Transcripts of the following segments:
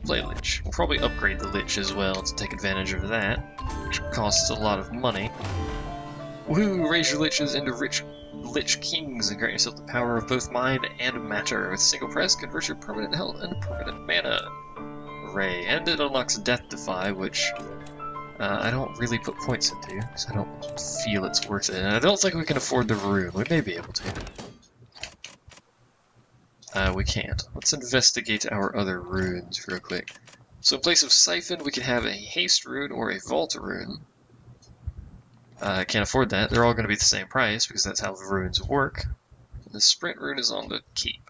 play Lich. We'll probably upgrade the Lich as well to take advantage of that, which costs a lot of money. Woohoo! Raise your Liches into rich Lich Kings and grant yourself the power of both mind and matter. With a single press, convert your permanent health into permanent mana. Hooray. And it unlocks Death Defy, which I don't really put points into, because I don't feel it's worth it. And I don't think we can afford the rune. We may be able to. We can't. Let's investigate our other runes real quick. So in place of Siphon, we can have a Haste rune or a Vault rune. I can't afford that. They're all going to be the same price, because that's how the runes work. The Sprint rune is on the Keep.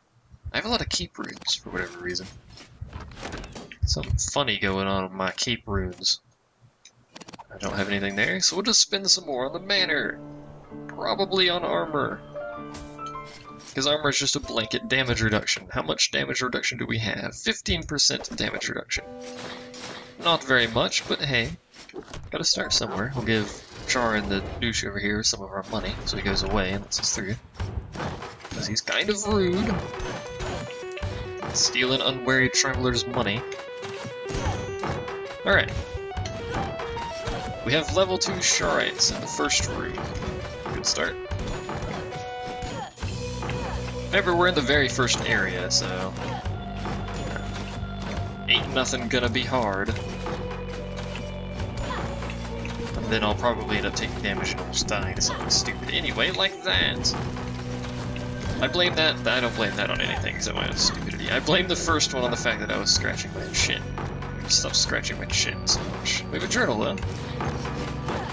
I have a lot of Keep runes, for whatever reason. Something funny going on with my Keep runes. I don't have anything there, so we'll just spend some more on the Manor. Probably on Armor. Because armor is just a blanket damage reduction. How much damage reduction do we have? 15% damage reduction. Not very much, but hey, gotta start somewhere. We'll give Charin the douche over here some of our money, so he goes away and lets us through. Because he's kind of rude. Stealing unwary travelers' money. Alright. We have level 2 Sharites in the first room. Good start. Remember, we're in the very first area, so ain't nothing gonna be hard. And then I'll probably end up taking damage and almost dying to something stupid anyway, like that. I blame that. I don't blame that on anything except my own stupidity. I blame the first one on the fact that I was scratching my chin. Stop scratching my chin so much. We have a journal though,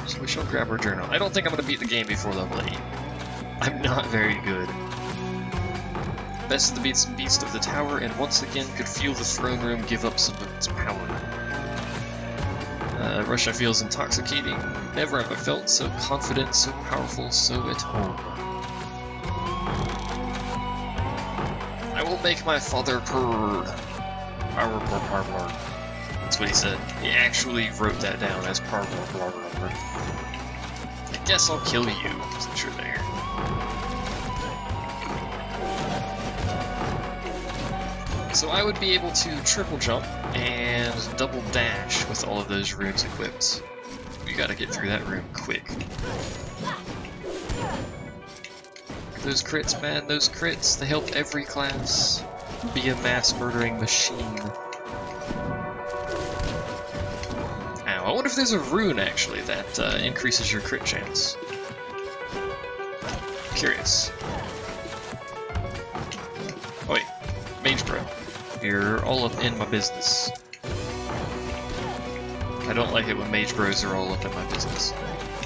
so we shall grab our journal. I don't think I'm gonna beat the game before level 8. I'm not very good. Best of the beast of the tower, and once again could feel the throne room give up some of its power. Russia feels intoxicating. Never have I felt so confident, so powerful, so at home. I will make my father purr. Power, purr, purr, purr. That's what he said. He actually wrote that down as purr, purr, purr, purr. I guess I'll kill you, since you're there. So I would be able to triple jump and double dash with all of those runes equipped. We gotta get through that room quick. Those crits, man, those crits, they help every class be a mass murdering machine. Ow, I wonder if there's a rune actually that increases your crit chance. Curious. Oh wait, Mage Bro. You're all up in my business. I don't like it when Mage Bros are all up in my business.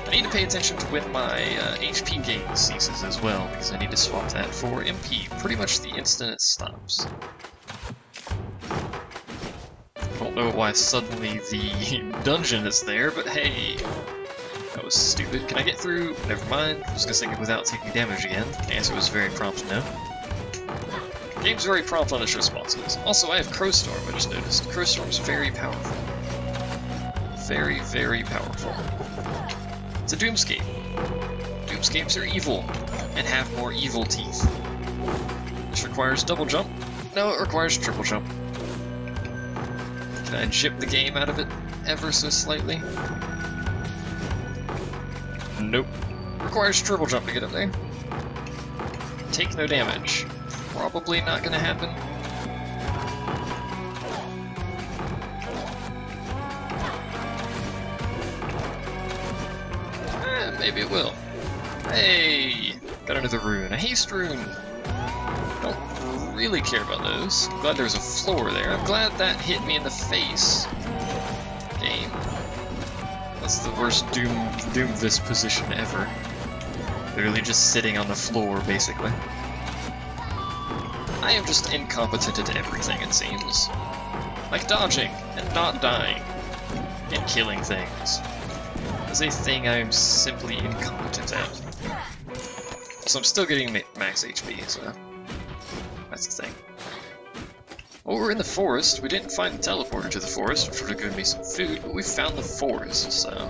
I need to pay attention to when my HP gain ceases as well, because I need to swap that for MP pretty much the instant it stops. I don't know why suddenly the dungeon is there, but hey, that was stupid. Can I get through? Never mind. I was gonna say it without taking damage again. The answer was very prompt no. Game's very prompt on its responses. Also, I have Crowstorm, I just noticed. Crowstorm's very powerful. Very, very powerful. It's a Doomscape. Doomscapes are evil, and have more evil teeth. This requires double jump. No, it requires triple jump. Can I chip the game out of it ever so slightly? Nope. Requires triple jump to get up there. Take no damage. Probably not gonna happen. Maybe it will. Hey! Got another rune. A haste rune! Don't really care about those. I'm glad there's a floor there. I'm glad that hit me in the face. Game. That's the worst Doomvis position ever. Literally just sitting on the floor, basically. I am just incompetent at everything, it seems. Like dodging, and not dying, and killing things. Is a thing I am simply incompetent at. So I'm still getting max HP, so that's the thing. Well, we're in the forest. We didn't find the teleporter to the forest, which would have given me some food, but we found the forest, so...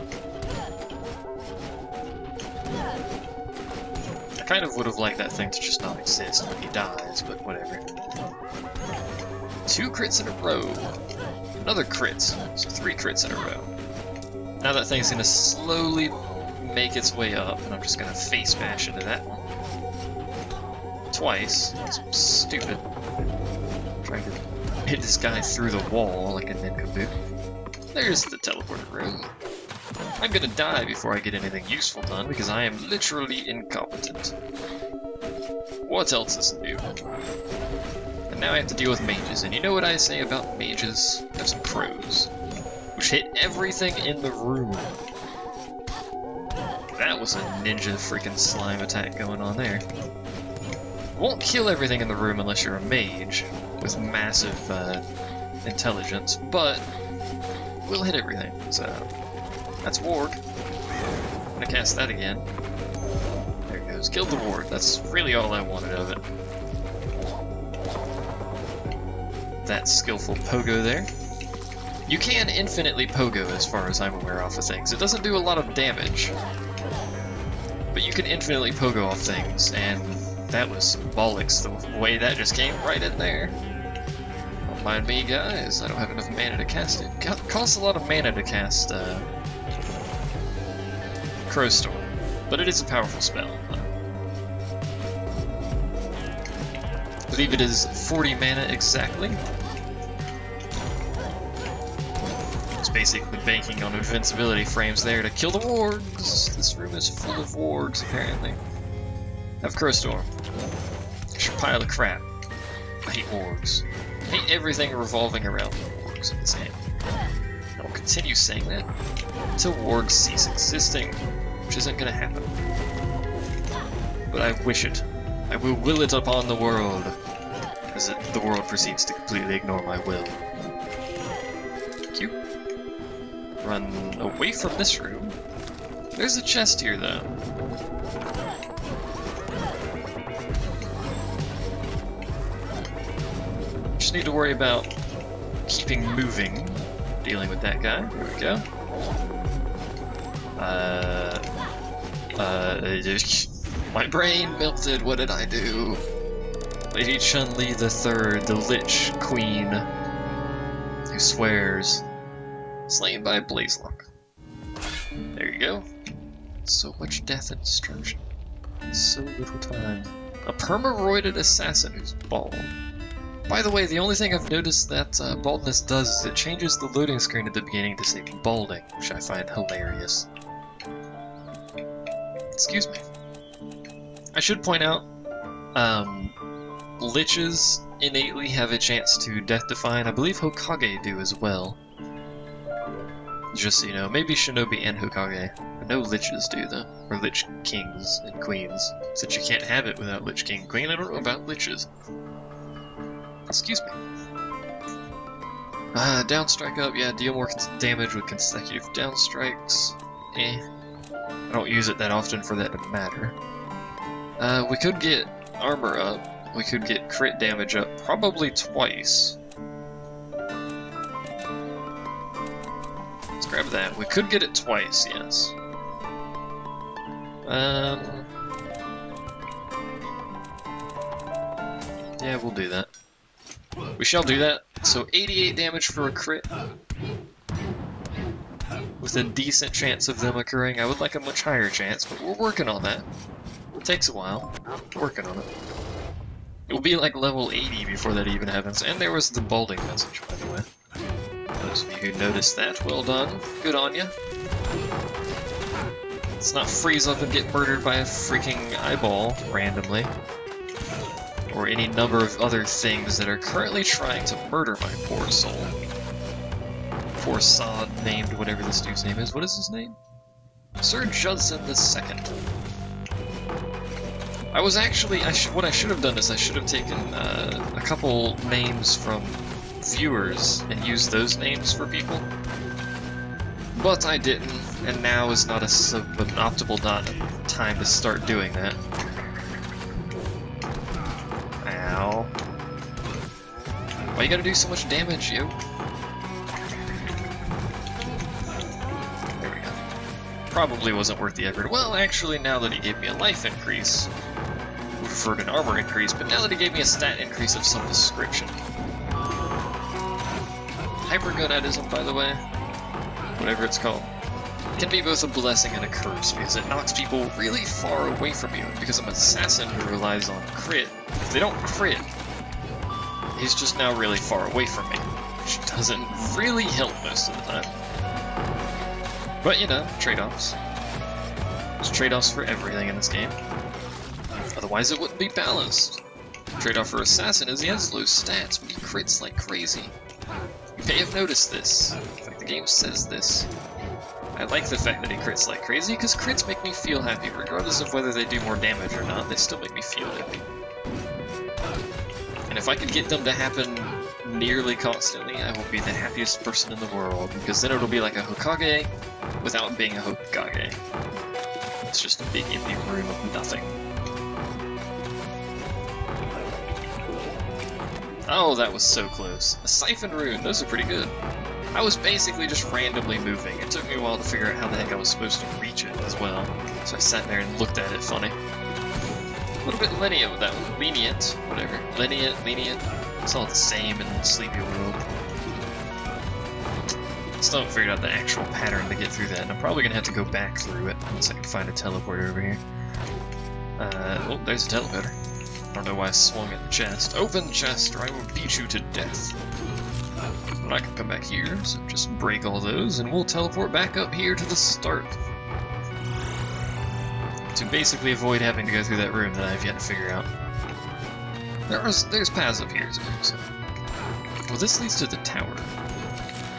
I kind of would have liked that thing to just not exist when he dies, but whatever. 2 crits in a row. Another crit. So 3 crits in a row. Now that thing's gonna slowly make its way up, and I'm just gonna face bash into that one. Twice. That's stupid. Trying to hit this guy through the wall like a nincompoop. There's the teleporter room. I'm gonna die before I get anything useful done because I am literally incompetent. What else is new? And now I have to deal with mages, and you know what I say about mages? I have some pros, which hit everything in the room. That was a ninja freaking slime attack going on there. Won't kill everything in the room unless you're a mage with massive intelligence, but will hit everything. So that's Warg. I'm gonna cast that again. There it goes. Killed the Warg. That's really all I wanted of it. That skillful pogo there. You can infinitely pogo as far as I'm aware off of things. It doesn't do a lot of damage, but you can infinitely pogo off things, and that was bollocks the way that just came right in there. Don't mind me, guys. I don't have enough mana to cast it. Costs a lot of mana to cast Crowstorm, but it is a powerful spell. I believe it is 40 mana exactly. It's basically banking on invincibility frames there to kill the wargs. This room is full of wargs, apparently. I have Crowstorm. It's a pile of crap. I hate wargs. I hate everything revolving around the wargs in this game. I will continue saying that until wargs cease existing, which isn't going to happen. But I wish it. I will will it upon the world, as the world proceeds to completely ignore my will. Cute. Run away from this room. There's a chest here, though. Just need to worry about keeping moving, dealing with that guy. Here we go. My brain melted. What did I do? Lady Chun-Li the Third, the Lich Queen, who swears, slain by Blazelock. There you go. So much death and destruction. So little time. A perma-roided assassin who's bald. By the way, the only thing I've noticed that baldness does is it changes the loading screen at the beginning to say balding, which I find hilarious. Excuse me. I should point out, Liches innately have a chance to death defy, and I believe Hokage do as well. Just so you know, maybe Shinobi and Hokage. I know Liches do, though. Or Lich Kings and Queens. Since you can't have it without Lich King and Queen, I don't know about Liches. Excuse me. Down strike up, yeah, deal more damage with consecutive down strikes. I don't use it that often for that to matter. We could get armor up. We could get crit damage up probably twice. Let's grab that. We could get it twice, yes. Yeah, we'll do that. We shall do that. So 88 damage for a crit, with a decent chance of them occurring. I would like a much higher chance, but we're working on that. It takes a while. We're working on it. It will be like level 80 before that even happens. And there was the balding message, by the way. Those of you who noticed that, well done. Good on ya. Let's not freeze up and get murdered by a freaking eyeball randomly. Or any number of other things that are currently trying to murder my poor soul. Poor sod named whatever this dude's name is. What is his name? Sir Judson II. I was actually, what I should have done is I should have taken a couple names from viewers and used those names for people. But I didn't, and now is not an optimal time to start doing that. Ow. Why you gotta do so much damage, yo? There we go. Probably wasn't worth the effort. Well, actually, now that he gave me a life increase, I preferred an armor increase, but now that he gave me a stat increase of some description, hypergonadism, by the way, whatever it's called, can be both a blessing and a curse, because it knocks people really far away from you. Because I'm an assassin who relies on crit, if they don't crit, he's just now really far away from me, which doesn't really help most of the time. But, you know, trade-offs. There's trade-offs for everything in this game. Otherwise it wouldn't be balanced. Trade-off for Assassin is he has low stats, but he crits like crazy. You may have noticed this. In fact, the game says this. I like the fact that he crits like crazy, because crits make me feel happy. Regardless of whether they do more damage or not, they still make me feel happy. And if I could get them to happen nearly constantly, I will be the happiest person in the world, because then it'll be like a Hokage without being a Hokage. It's just a big empty room of nothing. Oh, that was so close. A Siphon Rune, those are pretty good. I was basically just randomly moving. It took me a while to figure out how the heck I was supposed to reach it as well. So I sat there and looked at it funny. A little bit lenient with that one. Lenient, whatever. Lenient. It's all the same in the Sleepy World. Still haven't figured out the actual pattern to get through that, and I'm probably going to have to go back through it once I can find a teleporter over here. Oh, there's a teleporter. I don't know why I swung at the chest. Open chest, or I will beat you to death. But I can come back here, so just break all those, and we'll teleport back up here to the start. To basically avoid having to go through that room that I've yet to figure out. There's paths up here, so. Well, this leads to the tower.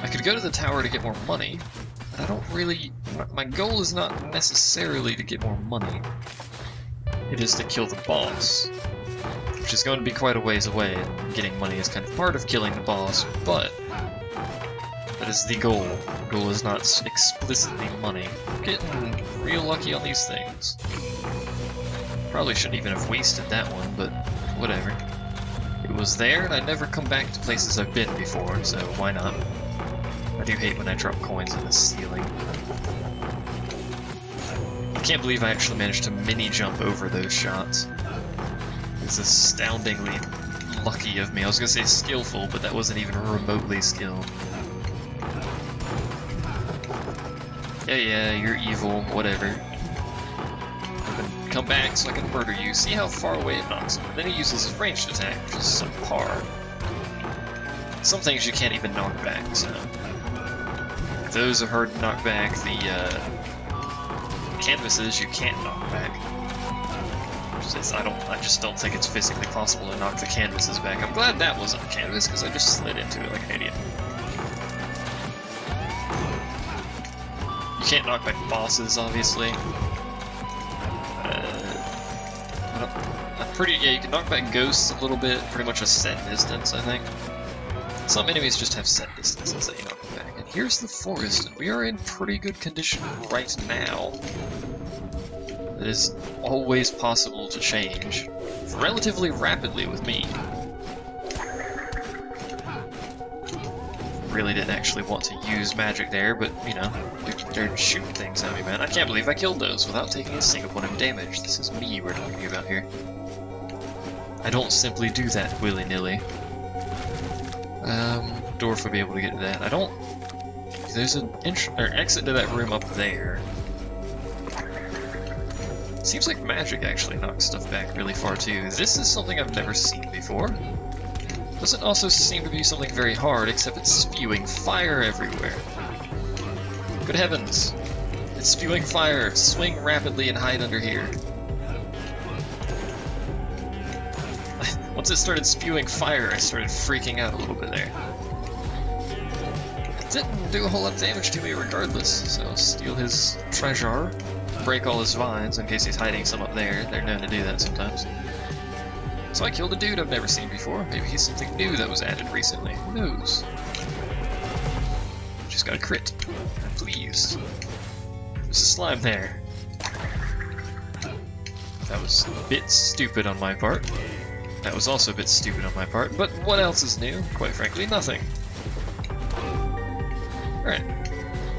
I could go to the tower to get more money, but I don't really... My goal is not necessarily to get more money. It is to kill the boss, which is going to be quite a ways away, and getting money is kind of part of killing the boss, but that is the goal. The goal is not explicitly money. I'm getting real lucky on these things. Probably shouldn't even have wasted that one, but whatever. It was there, and I'd never come back to places I've been before, so why not? I do hate when I drop coins in the ceiling. I can't believe I actually managed to mini-jump over those shots. It's astoundingly lucky of me. I was gonna say skillful, but that wasn't even remotely skilled. Yeah, you're evil, whatever. Come back so I can murder you. See how far away it knocks him. Then he uses his ranged attack, which is subpar. Some things you can't even knock back, so... Those are hard to knock back. The canvases you can't knock back. I just don't think it's physically possible to knock the canvases back. I'm glad that wasn't a canvas, because I just slid into it like an idiot. You can't knock back bosses, obviously. Yeah, you can knock back ghosts a little bit, pretty much a set distance, I think. Some enemies just have set distances that you knock them back. And here's the forest, and we are in pretty good condition right now. It is always possible to change relatively rapidly with me. Really didn't actually want to use magic there, but, you know, they're shooting things at me, man. I can't believe I killed those without taking a single point of damage. This is me we're talking about here. I don't simply do that willy-nilly. Dwarf would be able to get to that. I don't... There's an exit to that room up there. Seems like magic actually knocks stuff back really far too. This is something I've never seen before. Doesn't also seem to be something very hard, except it's spewing fire everywhere. Good heavens! It's spewing fire! Swing rapidly and hide under here. Once it started spewing fire, I started freaking out a little bit there. It didn't do a whole lot of damage to me regardless, so I'll steal his treasure, break all his vines in case he's hiding some up there. They're known to do that sometimes. So I killed a dude I've never seen before. Maybe he's something new that was added recently. Who knows? Just got a crit. I'm pleased. There's a slime there. That was a bit stupid on my part. That was also a bit stupid on my part, but what else is new? Quite frankly, nothing. Alright,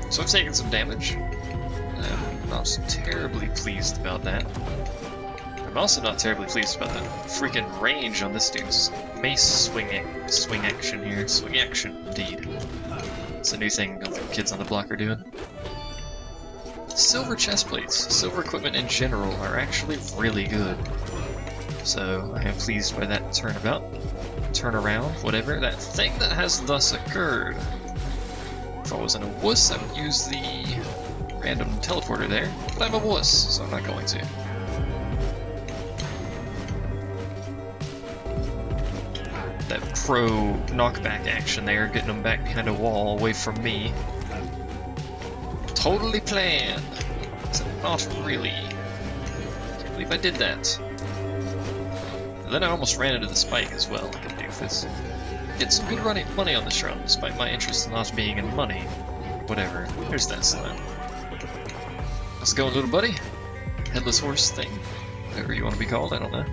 so I've taken some damage. I'm not terribly pleased about that. I'm also not terribly pleased about the freaking range on this dude's mace swing action here. Swing action, indeed. That's a new thing the kids on the block are doing. Silver chest plates, silver equipment in general are actually really good. So I am pleased by that turnaround, whatever. That thing that has thus occurred. If I wasn't a wuss, I would use the random teleporter there, but I'm a wuss, so I'm not going to. That crow knockback action there, getting them back behind a wall away from me. Totally planned. Except not really. Can't believe I did that. And then I almost ran into the spike as well, like a doofus. Get some good money on this run, despite my interest in not being in money. Whatever. There's that slime. How's it going, little buddy? Headless horse thing. Whatever you want to be called, I don't know.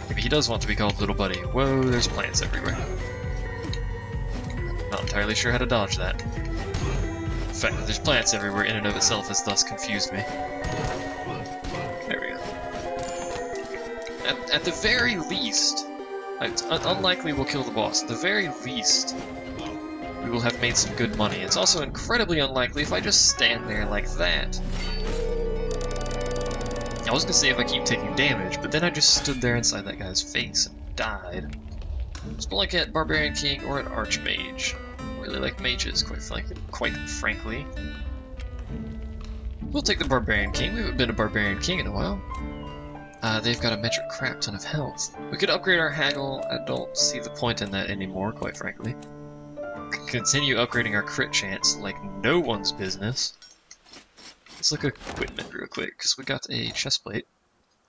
Maybe he does want to be called little buddy. Whoa, there's plants everywhere. Not entirely sure how to dodge that. The fact that there's plants everywhere in and of itself has thus confused me. There we go. At the very least, it's unlikely we'll kill the boss. At the very least, we will have made some good money. It's also incredibly unlikely if I just stand there like that. I was gonna say if I keep taking damage, but then I just stood there inside that guy's face and died. Spelunk at Barbarian King or an Archmage. Really like mages, quite frankly. We'll take the Barbarian King. We haven't been a Barbarian King in a while. They've got a metric crap ton of health. We could upgrade our haggle. I don't see the point in that anymore, quite frankly. We can continue upgrading our crit chance like no one's business. Let's look at equipment real quick, because we got a chestplate.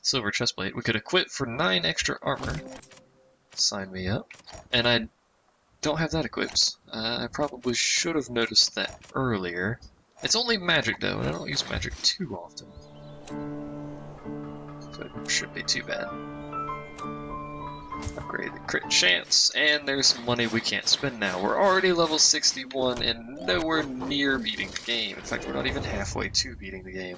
Silver chestplate. We could equip for 9 extra armor. Sign me up. And I don't have that equipped. I probably should have noticed that earlier. It's only magic though, and I don't use magic too often. So it shouldn't be too bad. Upgrade the crit chance, and there's some money we can't spend now. We're already level 61 and nowhere near beating the game. In fact, we're not even halfway to beating the game.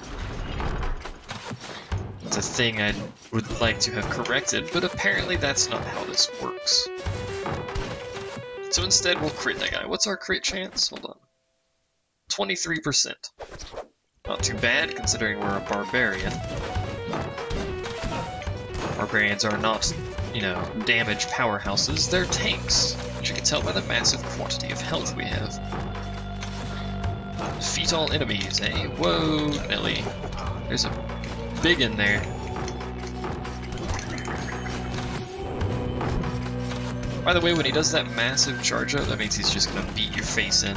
It's a thing I would like to have corrected, but apparently that's not how this works. So instead, we'll crit that guy. What's our crit chance? Hold on. 23%. Not too bad, considering we're a barbarian. Barbarians are not, you know, damage powerhouses. They're tanks, which you can tell by the massive quantity of health we have. Defeat all enemies, eh? Whoa, Nelly. There's a big in there. By the way, when he does that massive charge up, that means he's just gonna beat your face in.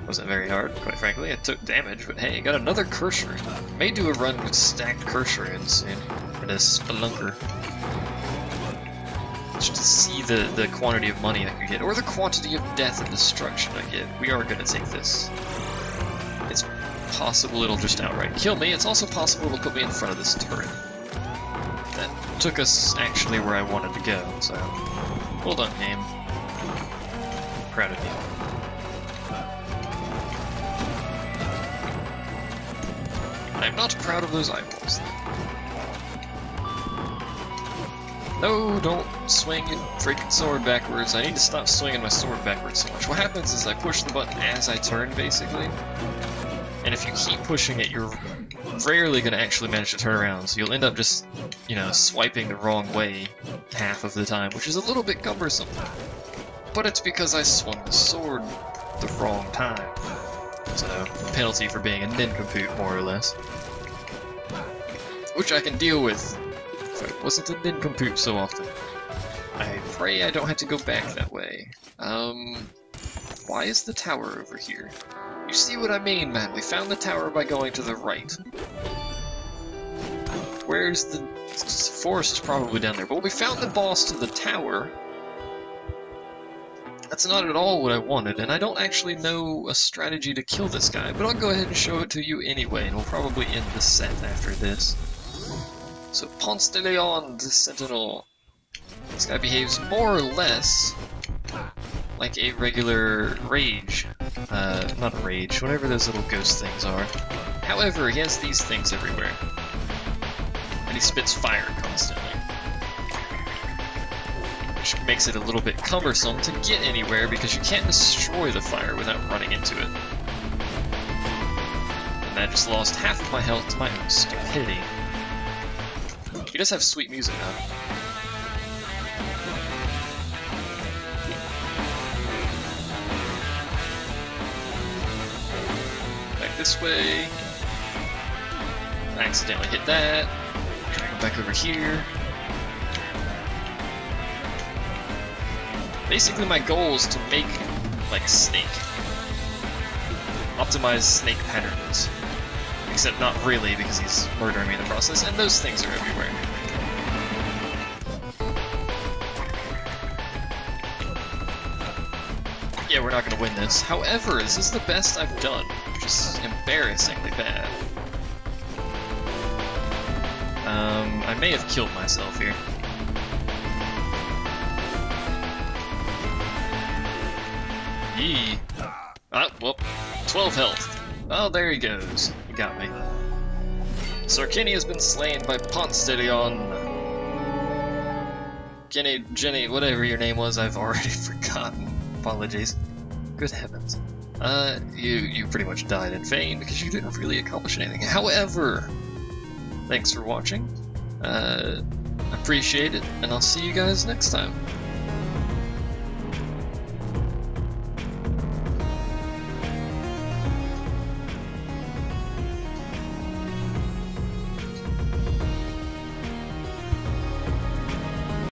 Wasn't very hard, quite frankly. It took damage, but hey, got another curse rune. May do a run with stacked curse runes soon. And a spelunker. Just to see the quantity of money I could get, or the quantity of death and destruction I get. We are gonna take this. It's possible it'll just outright kill me. It's also possible it'll put me in front of this turret. That took us actually where I wanted to go, so... Well done, game. I'm proud of you. I'm not proud of those eyeballs. No, don't swing your freaking sword backwards. I need to stop swinging my sword backwards so much. What happens is I push the button as I turn, basically. And if you keep pushing it, you're rarely going to actually manage to turn around. So you'll end up just, you know, swiping the wrong way half of the time, which is a little bit cumbersome. But it's because I swung the sword the wrong time. So, penalty for being a nincompoop, more or less. Which I can deal with if I wasn't a nincompoop so often. I pray I don't have to go back that way. Why is the tower over here? You see what I mean, man? We found the tower by going to the right. Where's the forest? Probably down there. But we found the boss to the tower. That's not at all what I wanted, and I don't actually know a strategy to kill this guy, but I'll go ahead and show it to you anyway, and we'll probably end the set after this. So, Ponce de Leon, the Sentinel. This guy behaves more or less like a regular rage. Not a rage, whatever those little ghost things are. However, he has these things everywhere. And he spits fire constantly. which makes it a little bit cumbersome to get anywhere because you can't destroy the fire without running into it. And I just lost half of my health to my own stupidity. He does have sweet music though. Back this way. I accidentally hit that. Go back over here. Basically my goal is to make, like, Snake. Optimize Snake patterns. Except not really, because he's murdering me in the process, and those things are everywhere. Yeah, we're not gonna win this. However, this is the best I've done, which is embarrassingly bad. I may have killed myself here. Yee. Ah, well, 12 health. Oh, there he goes. He got me. Sarkini has been slain by Ponstedion. Jenny, whatever your name was, I've already forgotten. Apologies. Good heavens. You pretty much died in vain because you didn't really accomplish anything. However, thanks for watching. Appreciate it, and I'll see you guys next time.